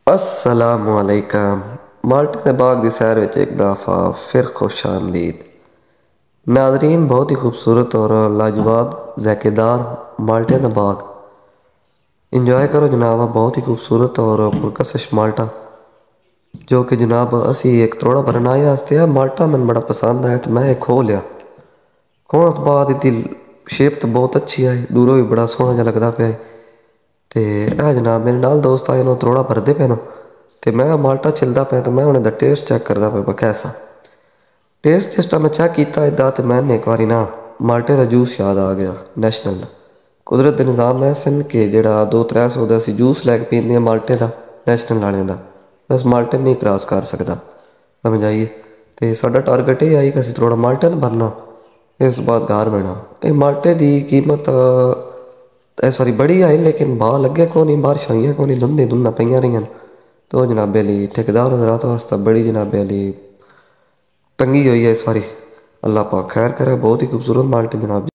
अस्सलामुअलैकुम। माल्टे के बाग की सैर में एक दफ़ा फिर खुश आमदीद नाजरीन। बहुत ही खूबसूरत और लाजवाब ज़ायकेदार माल्टे का बाग इंजॉय करो जनाब। बहुत ही खूबसूरत और पुरकशिश माल्टा जो कि जनाब असी एक थोड़ा भरन आए वास्ते माल्टा मैंने बड़ा पसंद आया तो मैं एक खो लिया। खोने तो बाद इसकी शेप तो बहुत अच्छी है, दूरों भी बड़ा सोहना जहा लगता पे। तो यह जनाब मेरे नाल दोस्त आए नो थोड़ा भरते पे नो तो मैं माल्टा छिलता पे तो मैं उन्हें टेस्ट चेक करता पे कैसा टेस्ट। जिस टाइम मैं चेक किया इदा तो मैंने एक बारी ना माल्टे का जूस याद आ गया। नैशनल कुदरत के निज़ाम है सन कि जो 200-300 का असी जूस लैके पीते हैं माल्टे का नैशनल वाले का, बस माल्टे नहीं क्रॉस कर सकता समझ आइए। तो साडा टारगेट ये आई कि असं थोड़ा माल्टे ना भरना, इस बाद घर बना ये माल्टे की कीमत सॉरी बड़ी आई लेकिन भाव लगे को नहीं, बारिश आई को नहीं, धुंधी धुंधा पे रही तो जनाबे अली ठेकेदार हजरात वास्ते बड़ी जनाबे अली तंगी हुई है इस बारी। अल्लाह पाक खैर करे। बहुत ही खूबसूरत माल्टे जनाब।